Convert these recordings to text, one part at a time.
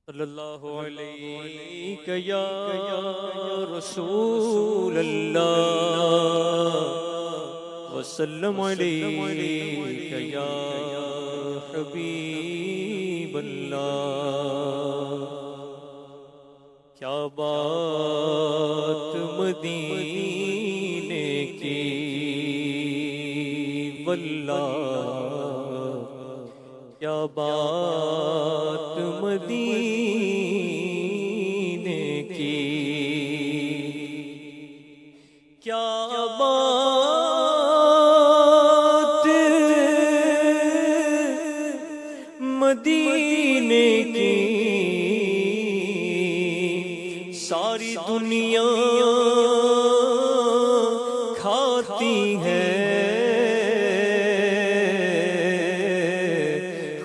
صلی اللہ علیہ یا رسول اللہ وسلم علیہ یا حبیب اللہ۔ کیا بات مدینے کی واللہ، کیا بات مدینے کی، کیا بات مدینے کی، ساری دنیا کھاتی ہے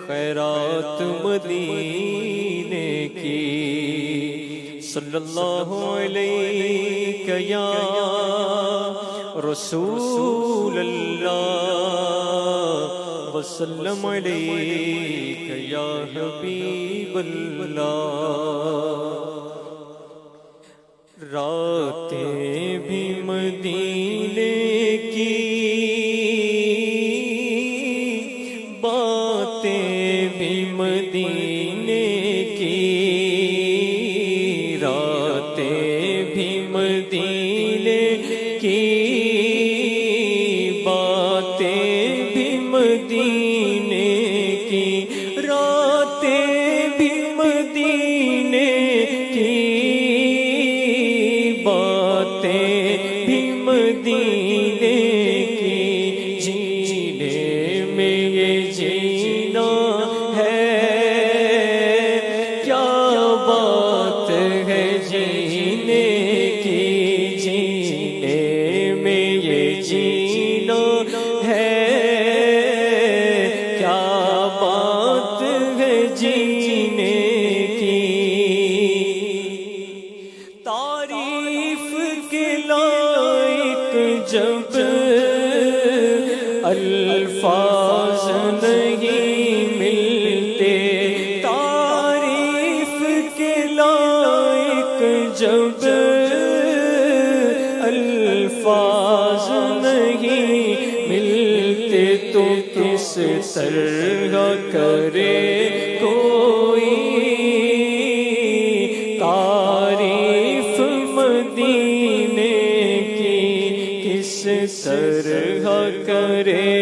خیرات مدینے کی۔ صلی اللہ علیہ یا رسول اللہ وسلم علیہ یا حبیب اللہ۔ راتیں بھی مدینے کی، باتیں بھی مدینے کی، راتیں بھی مدینے کی، باتیں بھی مدینے کی، راتیں بھی مدینے کی، باتیں بھی مدینے کی۔ جینے میں یہ جینا ہے، کیا بات ہے جینے کی، جینے میں یہ جینا ہے، کیا بات ہے جینے کی۔ تعریف کے لائق جب الفاظ نہیں ملتے، تعریف کے لائق جب الفاظ نہیں ملتے، تو کس طرح کرے کوئی تعریف مدینے کی، کس طرح کرے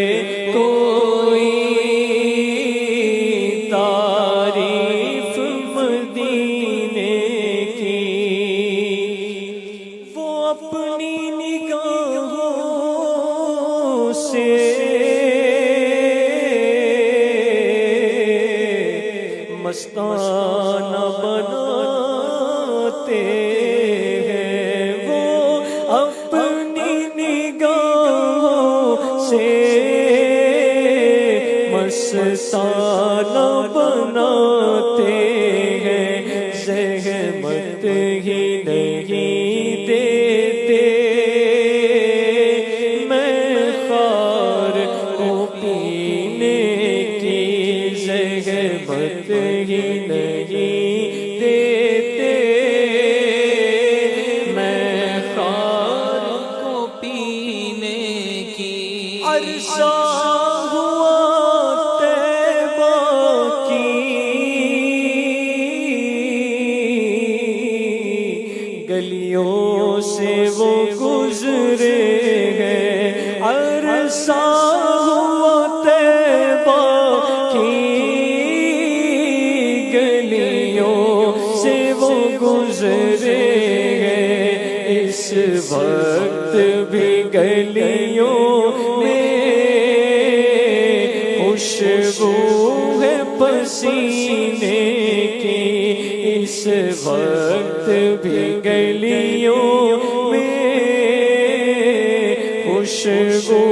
کوئی تعریف مدینے کی۔ وہ اپنی نگاہوں سے مستانہ بناتے ہیں، وہ اپنی نگاہوں سے مستانہ بناتے ہیں، زحمت ہی نہیں دیتے میں خار کو پینے کی، زحمت ہی نہیں دیتے میں خار کو پینے کی۔ عرصہ ہوا طیبہ کی گلیوں سے وہ گزرے ہیں، عرصہ ہوا طیبہ کی گلیوں سے وہ گزرے ہیں، اس وقت بھی گلیوں میں خوشبو ہے پسینے کی، اس وقت بھی گلیوں میں خوشبو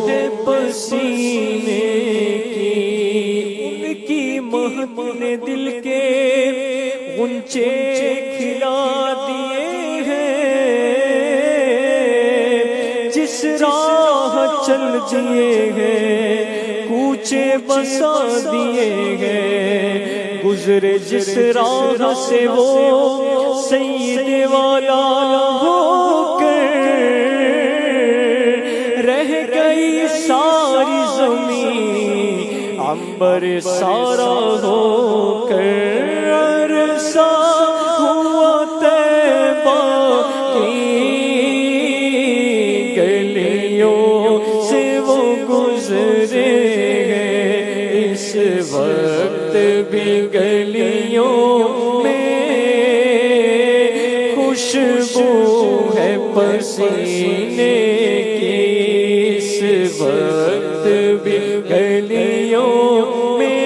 ہے پسینے کی۔ ان کی مہک نے دل کے غنچے کھلا دیے ہیں، جس راہ چل دیے ہیں کوچے بسا دیے ہیں، گزرے جس راہ سے وہ سید والا ہو کر، رہ گئی ساری زمین عنبر سارا ہو کر، عرصہ ہوا طیبہ کی گلیوں سے وہ گزرے ہیں، اس وقت بھی گلیوں میں خوشبو ہے پسینے کی، اس وقت بھی گلیوں میں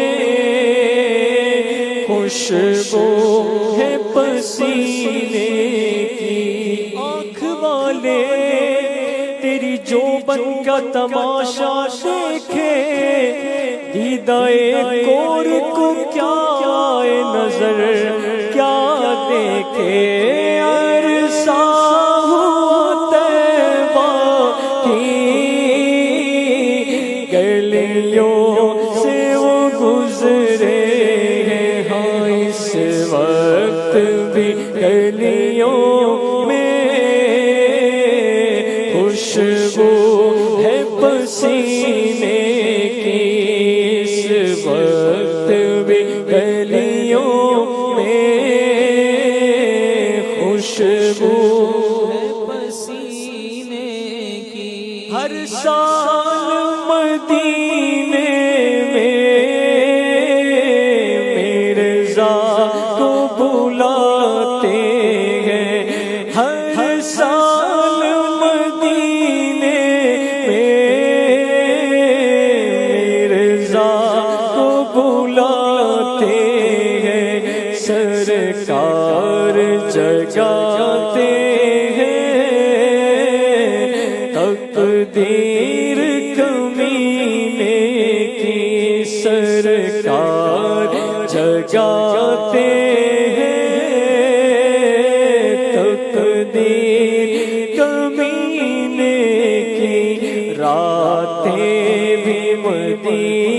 خوشبو ہے پسینے کی۔ آنکھ والے تیری جوبن کا تماشا دیکھے، دیدائے کور کو کیا نظر کیا دیکھے، عرصہ ہوا طیبہ کی گلیوں سے وہ گزرے ہیں، ہاں اس وقت بھی گلیوں میں خوشبو ہے پسینے کی، اس وقت بھی گلیوں میں خوشبو ہے پسینے کی۔ ہر سال مدینے میں مرزا کو بلاتے ہیں، ہر سال مدینے میں مرزا کو بلاتے ہیں، سرکار جگاتے ہیں، تقدیر کمینے کی سرکار جگاتے ہیں، تقدیر کمینے کی راتیں بھی مدینے